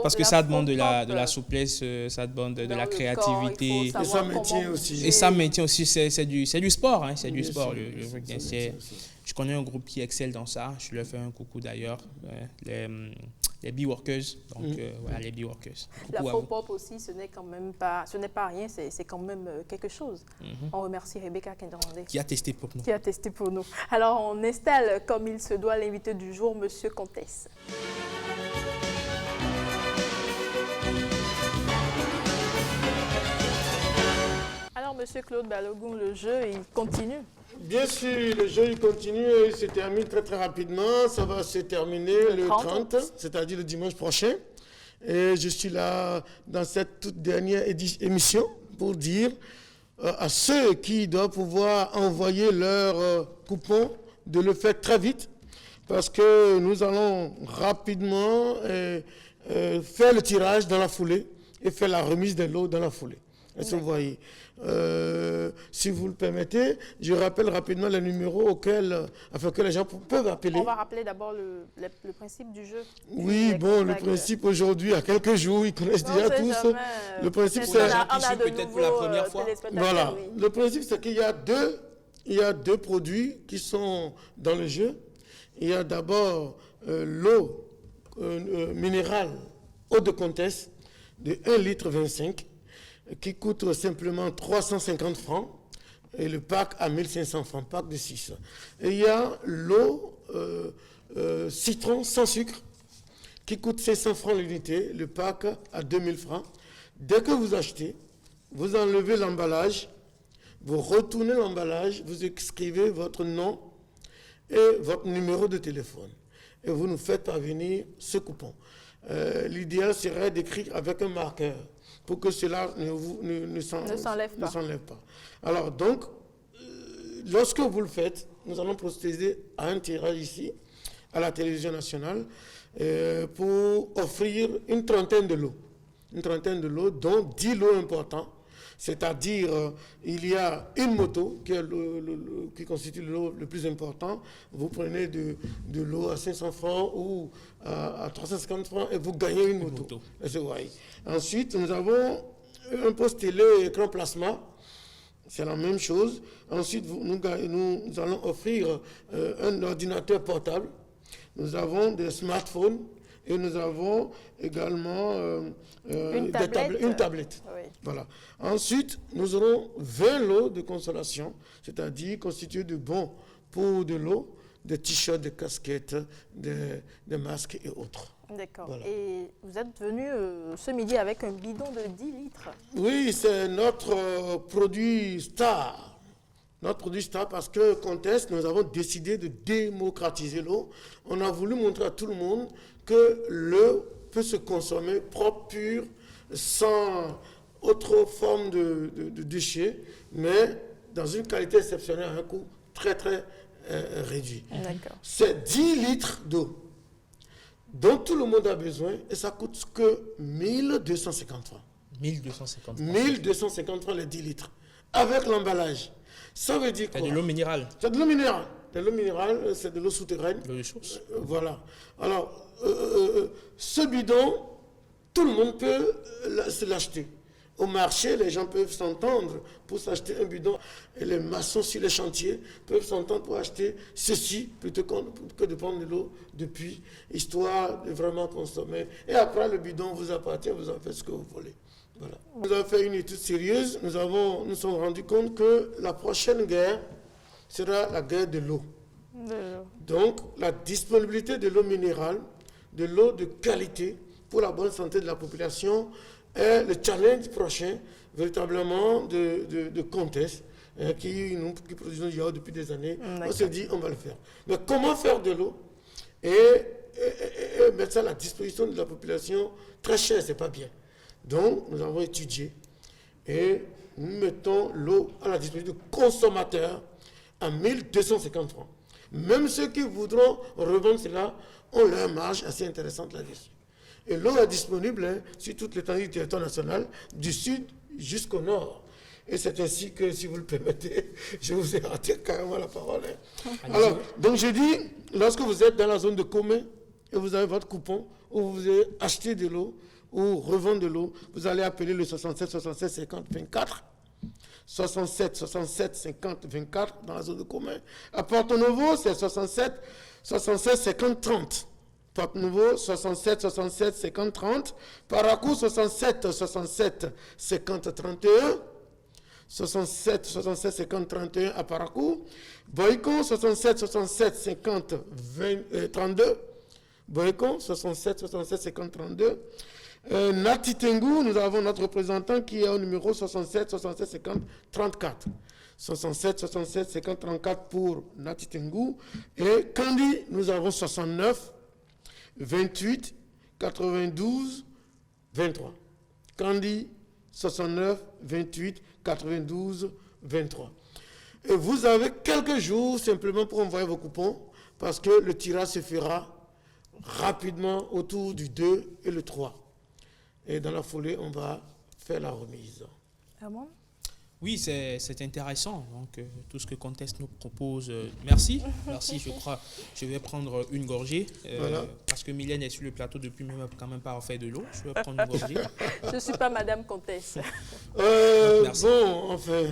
Parce que ça demande de la souplesse, ça demande de la créativité. Et ça maintient aussi. Et ça maintient aussi, c'est du sport, hein, c'est du sport, le breakdance. Je connais un groupe qui excelle dans ça, je leur fais un coucou d'ailleurs, les Beworkers, donc voilà, les Beworkers. L'afro-pop aussi, ce n'est pas rien, c'est quand même quelque chose. On remercie Rebecca Kendrandé. Qui a testé pour nous. Qui a testé pour nous. Alors, on installe comme il se doit l'invité du jour, Monsieur Comtesse. Alors, Monsieur Claude Balogun, le jeu, il continue. Bien sûr, le jeu il continue et il se termine très très rapidement. Ça va se terminer le 30, c'est-à-dire le dimanche prochain. Et je suis là dans cette toute dernière émission pour dire à ceux qui doivent pouvoir envoyer leur coupon de le faire très vite parce que nous allons rapidement faire le tirage dans la foulée et faire la remise des lots dans la foulée. Est-ce que vous voyez? Si vous le permettez, je rappelle rapidement les numéros afin que les gens peuvent appeler. On va rappeler d'abord le principe du jeu. Oui, bon, le principe aujourd'hui, à quelques jours, ils connaissent déjà tous. Le principe, c'est... peut-être pour la première fois. Voilà. Oui. Le principe, c'est qu'il y a deux produits qui sont dans le jeu. Il y a d'abord l'eau minérale eau de Comtesse de 1 litre 25 qui coûte simplement 350 francs et le pack à 1500 francs, pack de 6. Et il y a l'eau citron sans sucre qui coûte 500 francs l'unité, le pack à 2000 francs. Dès que vous achetez, vous enlevez l'emballage, vous retournez l'emballage, vous écrivez votre nom et votre numéro de téléphone. Et vous nous faites parvenir ce coupon. L'idéal serait d'écrire avec un marqueur pour que cela ne s'enlève pas. Alors donc, lorsque vous le faites, nous allons procéder à un tirage ici, à la télévision nationale, pour offrir une trentaine de lots, dont 10 lots importants. C'est-à-dire, il y a une moto qui constitue le lot le plus important. Vous prenez de l'eau à 500 francs ou à 350 francs et vous gagnez une moto. Ensuite, nous avons un poste télé écran plasma. C'est la même chose. Ensuite, nous allons offrir un ordinateur portable. Nous avons des smartphones. Et nous avons également une tablette. Oui. Voilà. Ensuite, nous aurons 20 lots de consolation, c'est-à-dire constitués de bons pour de l'eau, des t-shirts, des casquettes, des masques et autres. D'accord. Voilà. Et vous êtes venu ce midi avec un bidon de 10 litres. Oui, c'est notre produit star. Notre produit star, parce que Comtesse, nous avons décidé de démocratiser l'eau. On a voulu montrer à tout le monde que l'eau peut se consommer propre, pure, sans autre forme de déchets, mais dans une qualité exceptionnelle, à un coût très très réduit. C'est 10 litres d'eau dont tout le monde a besoin et ça coûte que 1250 francs. 1250 francs. 1250 francs les 10 litres. Avec l'emballage. Ça veut dire quoi? C'est de l'eau minérale. C'est de l'eau minérale. De l'eau minérale, c'est de l'eau souterraine. De l'eau de source. Voilà. Alors, ce bidon, tout le monde peut se l'acheter. Au marché, les gens peuvent s'entendre pour s'acheter un bidon. Et les maçons sur les chantiers peuvent s'entendre pour acheter ceci plutôt que de prendre de l'eau de puits, histoire de vraiment consommer. Et après, le bidon vous appartient, vous en faites ce que vous voulez. Voilà. Nous avons fait une étude sérieuse. Nous sommes rendus compte que la prochaine guerre sera la guerre de l'eau. Donc, la disponibilité de l'eau minérale, de l'eau de qualité pour la bonne santé de la population est le challenge prochain, véritablement, de Comtesse, qui produisent du yaourt depuis des années. On s'est dit, on va le faire. Mais comment faire de l'eau et mettre ça à la disposition de la population très cher, c'est pas bien. Donc, nous avons étudié et nous mettons l'eau à la disposition du consommateur à 1250 francs. Même ceux qui voudront revendre cela ont leur marge assez intéressante là-dessus. Et l'eau est disponible sur toute l'étendue du territoire national, du sud jusqu'au nord. Et c'est ainsi que, si vous le permettez, je vous ai raté carrément la parole. Alors, donc je dis, lorsque vous êtes dans la zone de commun et vous avez votre coupon, où vous avez acheté de l'eau, ou revendre de l'eau, vous allez appeler le 67 67 50 24. 67 67 50 24 dans la zone de commun. À Porto Novo, c'est 67 67 50 30. Porto Novo, 67 67 50 30. Paracou, 67 67 50 31. 67 67 50 31 à Paracou. Boycon, 67 67 50 32. Boycon, 67 67 50 32. Natitengu, nous avons notre représentant qui est au numéro 67 67 50 34. 67 67 50 34 pour Natitengu. Et Kandi, nous avons 69 28 92 23. Kandi, 69 28 92 23. Et vous avez quelques jours simplement pour envoyer vos coupons parce que le tirage se fera rapidement autour du 2 et le 3. Et dans la foulée, on va faire la remise. Ah bon? Oui, c'est intéressant. Donc, tout ce que Comtesse nous propose, merci. Merci, je crois. Je vais prendre une gorgée. Voilà. Parce que Mylène est sur le plateau depuis quand même pas fait de l'eau. Je vais prendre une gorgée. Je ne suis pas Madame Comtesse. Bon, enfin,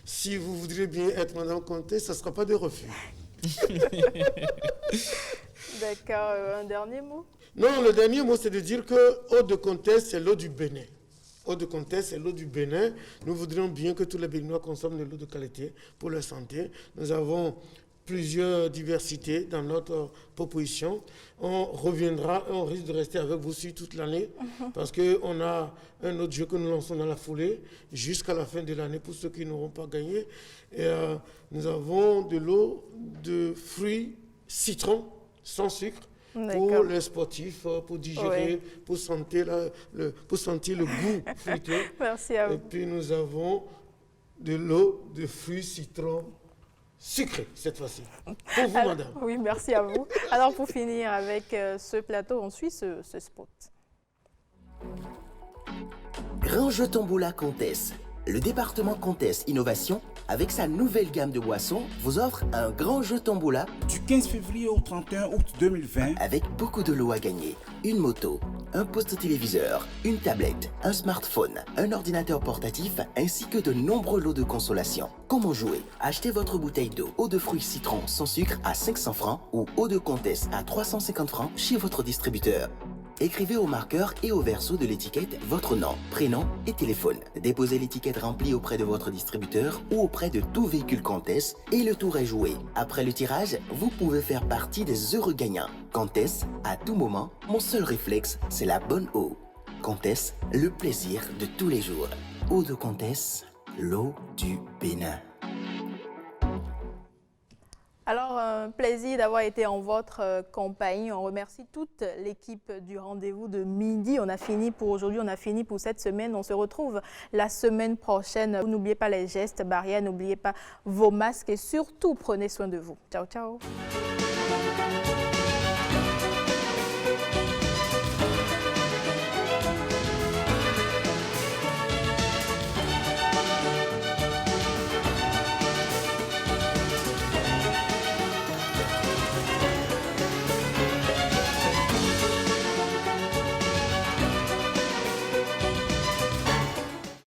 si vous voudriez bien être Madame Comtesse, ça ne sera pas de refus. D'accord, un dernier mot? Non, le dernier mot, c'est de dire que eau de Comtesse, c'est l'eau du Bénin. Eau de Comtesse, c'est l'eau du Bénin. Nous voudrions bien que tous les Béninois consomment de l'eau de qualité pour leur santé. Nous avons plusieurs diversités dans notre proposition. On reviendra et on risque de rester avec vous sur toute l'année parce qu'on a un autre jeu que nous lançons dans la foulée jusqu'à la fin de l'année pour ceux qui n'auront pas gagné. Et nous avons de l'eau de fruits citron sans sucre pour les sportifs, pour digérer, pour sentir le goût fruité. Merci à vous. Et puis nous avons de l'eau de fruits citron sucré cette fois-ci. Pour vous, madame. Oui, merci à vous. Alors, pour finir avec ce plateau, on suit ce spot. Grand jeu Tombola Comtesse. Le département Comtesse Innovation, avec sa nouvelle gamme de boissons, vous offre un grand jeu Tombola du 15 février au 31 août 2020 avec beaucoup de lots à gagner. Une moto, un poste téléviseur, une tablette, un smartphone, un ordinateur portatif ainsi que de nombreux lots de consolation. Comment jouer? Achetez votre bouteille d'eau, eau de fruits citron sans sucre à 500 francs ou eau de Comtesse à 350 francs chez votre distributeur. Écrivez au marqueur et au verso de l'étiquette votre nom, prénom et téléphone. Déposez l'étiquette remplie auprès de votre distributeur ou auprès de tout véhicule Comtesse et le tour est joué. Après le tirage, vous pouvez faire partie des heureux gagnants. Comtesse, à tout moment, mon seul réflexe, c'est la bonne eau. Comtesse, le plaisir de tous les jours. Eau de Comtesse, l'eau du Bénin. Alors, un plaisir d'avoir été en votre compagnie. On remercie toute l'équipe du rendez-vous de midi. On a fini pour aujourd'hui, on a fini pour cette semaine. On se retrouve la semaine prochaine. N'oubliez pas les gestes barrières, n'oubliez pas vos masques et surtout, prenez soin de vous. Ciao, ciao.